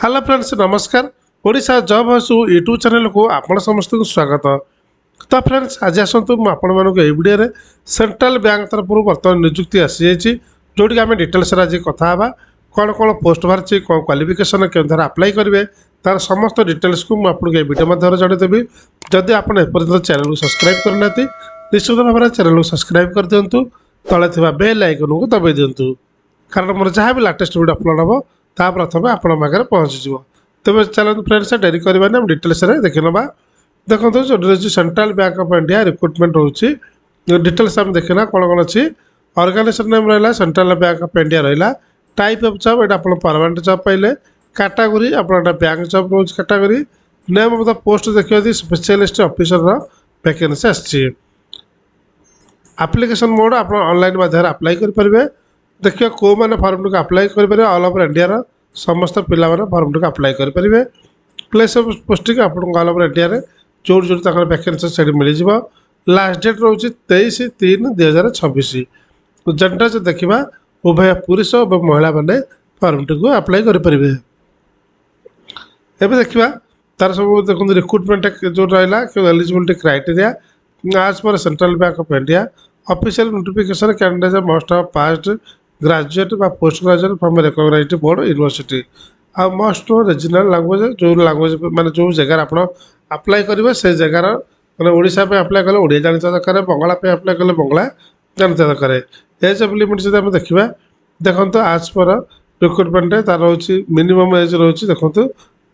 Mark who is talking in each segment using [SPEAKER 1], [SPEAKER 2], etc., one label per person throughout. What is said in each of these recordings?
[SPEAKER 1] Hello friends नमस्कार। Odisha job house YouTube channel को आपण समस्त को स्वागत। तो फ्रेंड्स आज आसतु मुझे भिडियो सेंट्रल बैंक तरफ बर्तमान निजुक्ति आसी जाइए जोटी आम डिटेल्स आज कथा कौन कौन पोस्ट बाहर कौन क्वालिफिकेशन के अप्लाई करेंगे तार समस्त डिटेल्स को मुझे भिडियो माध्यम जनईदेवी। जदि आप एपर्यंत चैनल को सब्सक्राइब करना निश्चित भाव में चैनल को सब्सक्राइब कर दिंतु तले बेल आइकन को दबाई दिंतु कारण मोर जहाँ भी लाटेस्ट वीडियो अपलोड हम ता प्रथम आपण पाखे पहुँचीज। तेज चलते फ्रेंड्स डेरी करवा डिटेल्स देखी ना देखो जो Central bank of India recruitment रोचे डिटेल्स आम देखना कौन कौन अच्छी ऑर्गेनाइजेशन नेम रहा सेंट्रल बैंक ऑफ इंडिया रहा टाइप ऑफ जॉब ये आप परमानेंट जॉब पाइले कैटेगरी आप बैंक जॉब रोज category name of the post देखिए स्पेशलिस्ट ऑफिसर वैकेंसी आसी एप्लिकेशन मोड आप ऑनलाइन माध्यम अप्लाई करेंगे। देखिए कौ मैंने फॉर्म टी अप्लाई करेंगे ऑल ओवर इंडिया समस्त पिला फॉर्म टी अप्लाई करेंगे। प्लेस ऑफ पोस्टिंग आप ऑल ओवर इंडिया जो जो वैकेंसी से मिल जाए। लास्ट डेट रोचे 23/3/2026। जेनटा जो देखा उभय पुरुष और महिला मैंने फॉर्म टी को अप्लाई करेंगे। एवं देखा तार सब देखो रिक्रुटमेंट जो रहा एलिजिबिलिटी क्राइटेरिया आज पर central bank of India official notification candidate must have passed graduate बा post graduate from recognised board university ah must know regional language जो लैंग्वेज माने जो जगह आप अप्लाई करेंगे से जगार मैंने ओडिशा पे अप्लाई कले ओडिया जानता दरकार बंगाला पे अप्लाई कले बंगला जानता दरकार। एज ऑफ लिमिट जो आम देखा देखो आज पर रिक्रुटमेंट तार रोचे मिनिमम एज रोचे देखो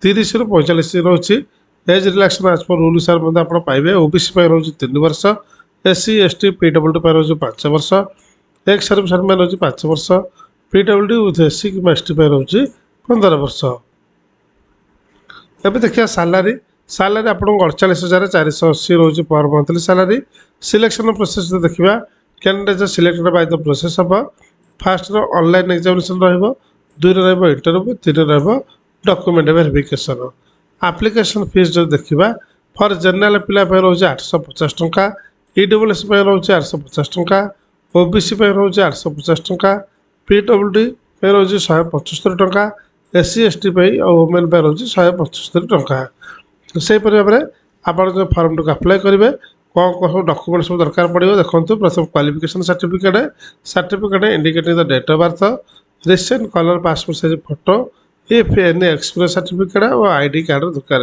[SPEAKER 1] 30 ରୁ 45 रोचे। एज रिलैक्शन आज पर रूल अनुसार आप पाइबे। ओबीसी रोचे 3 वर्ष एससी एसटी पीडब्ल्यूडी रोचे 5 वर्ष एक्स सर्विसमैन रोचे 5 वर्ष पीडब्ल्यूडी विथ एससी कि एसटी रोचे 15 वर्ष। एवं देखिए सालारी सालारी आप 48,480 रोचे पर मंथली सालारी। सिलेक्शन प्रोसेस देखा candidate selected by the process of fast online examination रही 2 interview 3 document verification. Application fees जो देखा फॉर जनरल पिला रोचे 850 टंका ईडब्ल्यूएस रोचे 850 टंका ओबीसी रोचे 850 टंका पीडब्ल्यूडी रोचे 175 टंका एससी एसटी और वुमेन रोचे 175 टंका। से भाव में आप जो फॉर्म टी अप्लाई करेंगे कौन कौन सब डॉक्यूमेंट सब दरकार पड़ो देखो प्रथम qualification certificate indicating the date of birth recent colour passport size photo if any experience certificate और आईडी कार्ड दरकार।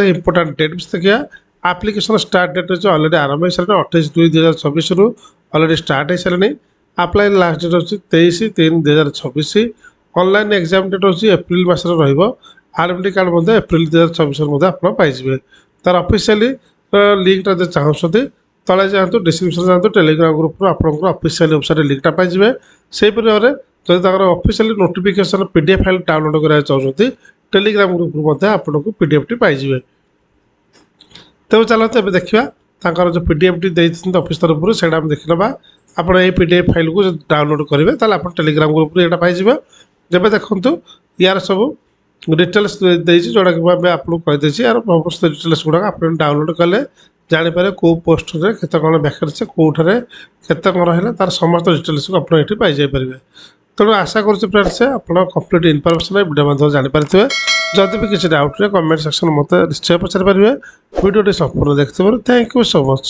[SPEAKER 1] इंपोर्टाट डेट देखिए एप्लिकेशन स्टार्ट डेट जो अलरेडी आरंभ हो सारे 28/2/2026 रु अलरेडी स्टार्ट हो सारे। अप्लाई लास्ट डेट हो 23/3/2026। ऑनलाइन एग्जाम डेट हो एप्रिल मसर आरएमडी कार्ड एप्रिल 2026 आप पाइबे। तार ऑफिशियली लिंकटा जो चाहते तले जातु डिस्क्रिप्शन जातु टेलीग्राम ग्रुप आपंकर ऑफिशियल वेबसाइट लिंकटा पाइबे। से भाव में जब official notification PDF file download कराया चाहते टेलीग्राम ग्रुप आपको पीडीएफ टी पाइबे। तेज चलते ए देखा जो पीडीएफ टी देते ऑफिस तरफ से देखी ना आप पीडीएफ फाइल को डाउनलोड करेंगे आप टेलीग्राम ग्रुप यहाँ पाइबे। जब देखूँ यार सब डिटेल्स जोड़ा कि आपको कहीदे यार समस्त डिटेल्स गुड़ा आप डाउनलोड कले जापर कौ पोस्ट में केत कौन वैकेंसी कौटे केत कौन है तार समस्त डिटेल्स को आप ये पाइपर। तेणु आशा करुँच फ्रेंड्स आप कंप्लीट इनफर्मेशन वीडियो माध्यम जानीपारे। जदि भी किसी डाउट कमेंट सेक्शन मत निश्चय पचारि पारे। वीडियो संपूर्ण देखते थैंक यू सो मच।